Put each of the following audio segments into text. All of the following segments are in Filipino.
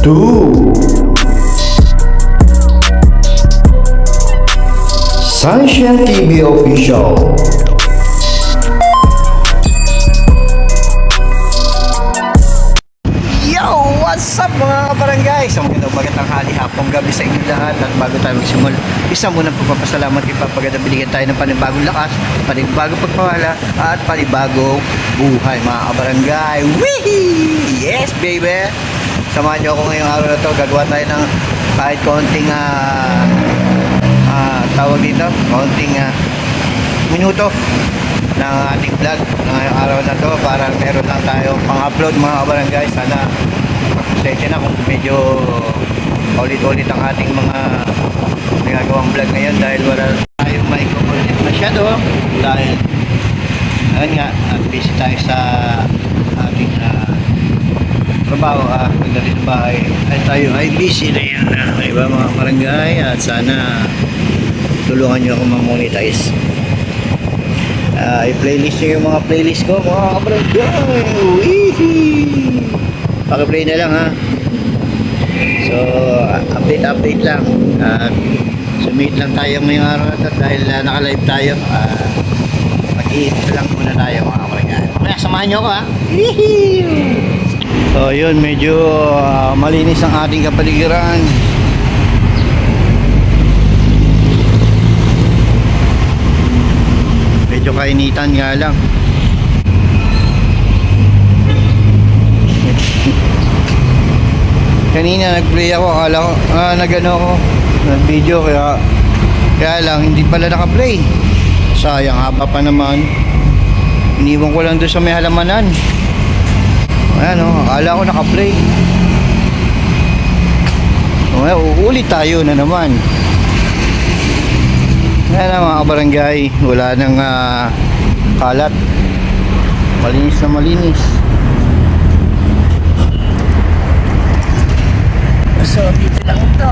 2 Sunshine TV Official. Yo! What's up mga kabarangay? So magandang hali, hapong gabi sa inyo lahat. At bago tayo magsimula, isa muna pagpapasalamat ipapaganda binigyan tayo ng panibagong lakas, panibagong pagpapala at panibagong buhay mga kabarangay. Wee! Yes baby! Samahan nyo ako ngayong araw na to. Gagawa tayo ng kahit konting tawag dito, konting minuto ng ating vlog ngayong araw na to para meron lang tayo pang-upload mga kabarangay. Sana pasensya na kung medyo ulit-ulit ang ating mga nagagawang vlog ngayon dahil wala tayong mai-content masyado dahil ayun nga at busy tayo sa ating trabaho. Pagdating sa bahay ay tayo ay busy na yan iba mga kabarangay at sana tulungan nyo ako ma-monetize. I-playlist nyo yung mga playlist ko mga kabarangay. Paki-play na lang ha. So update lang. Sumit lang tayo ngayong araw na dahil naka-live tayo. Mag-iit lang muna tayo mga kabarangay. Kaya samahan nyo ako ha. So yun, medyo malinis ang ating kapaligiran. Medyo kainitan nga lang. Kanina nag-play ako, akala ko nag-ano ako, nag-video kaya lang hindi pala naka-play. Sayang, haba pa naman. Iniwan ko lang doon sa may halamanan. Ayan o, akala ko naka-play. Uulit tayo na naman. Ayan na mga kabarangay, wala nang kalat. Malinis na malinis. So dito lang ito.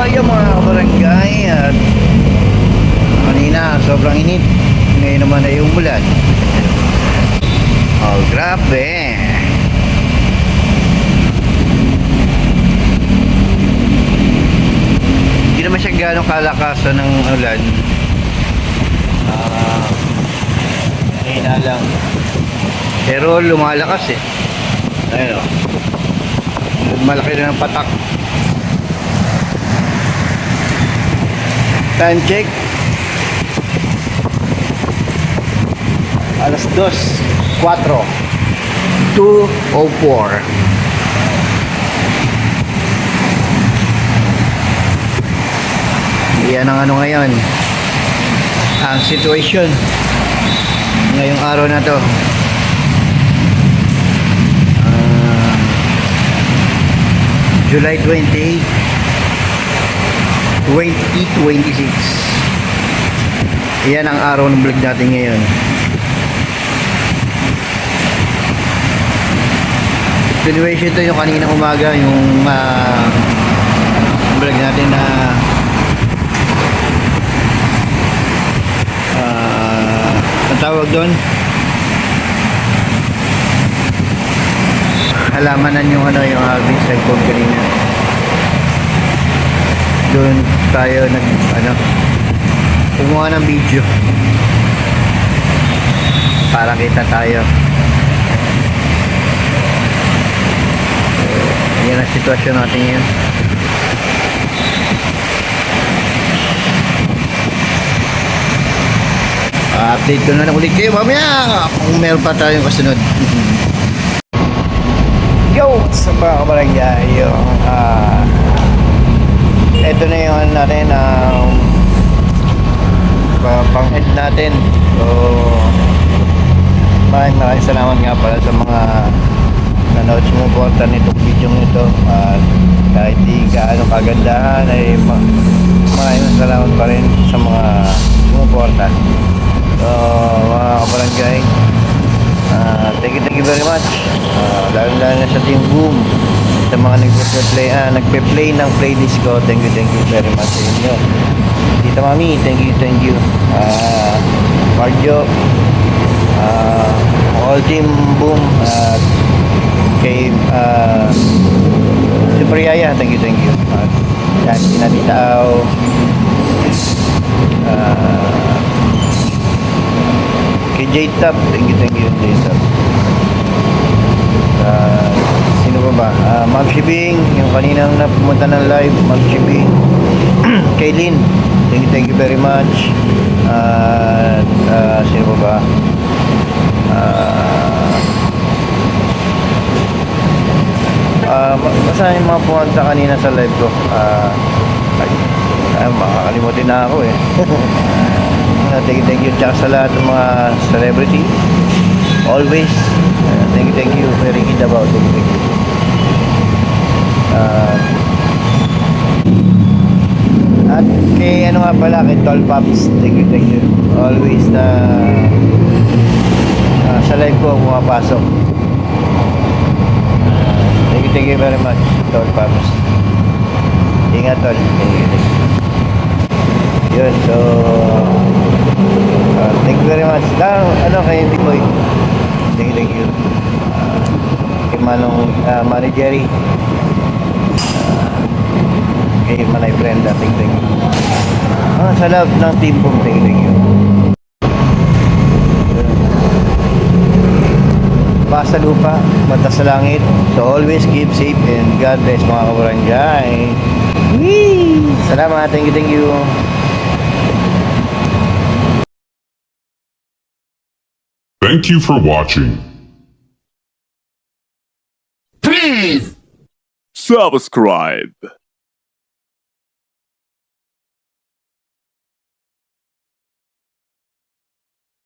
Yung mga kabarangay at kanina sobrang init. Ngayon naman ay umulan. Oh, grabe. Hindi naman siya gano'ng kalakasan ng ulan. Kanina lang. Pero lumalakas eh. Ayun o. Malaki na ng patak. Time check. Alas 2:04. 2:04. Yan ang ano ngayon. Ang situation ngayong araw na to. July 28, 2026. Yan ang araw ng vlog natin ngayon. Continuation to yung kaninang umaga, yung vlog natin na ang tawag doon, halamanan yung ano, yung harvest cellphone kanina. Doon tayo kumuha ng video para kita tayo. So, yan ang sitwasyon natin ngayon. Update ko na lang ulit kayo mamaya kung meron pa tayong kasunod. Yo! Sa mga kabarangay, yung ito na yung ano natin, pang-end natin. So maraming salamat nga pala sa mga nanood, sumuporta nitong video nito. At kahit di gaano kagandahan ay maraming salamat pa rin sa mga sumuporta. So mga kabarangay, thank you very much. Lalo na sa Team Boom, sa mga nagpe-play ng playlist ko. Thank you very much sa inyo. Tita Mami, thank you. Marjo, all Team Boom, kay Super Yaya, thank you. Yan, Tita Au, kay J-Top, thank you J-Top. Sino ba? Ma'am Shibing, yung kaninang napumunta ng live, Ma'am Shibing. Kay Lynn, thank you very much. Sino ba? Basta yung mga pumunta kanina sa live ko. Makakalimutin na ako eh. Thank you tsaka sa lahat ng mga celebrity. Always. Thank you. Very good about it. Thank you. At kay ano nga pala, kay Tall Pops, thank you. Always na sa live ko pumapasok. Thank you very much, Tall Pops. Ingat, Tol. Thank you. Yun, so thank you very much. Kay Bikoy, thank you. Kay Manong Manny Jerry, kay Manay Brenda, thank you. Sa love ng Team Boom, thank you. Basta lupa, mata sa langit. So always keep safe and God bless mga kabarangay. Whee! Salamat, thank you. Thank you for watching. Please subscribe.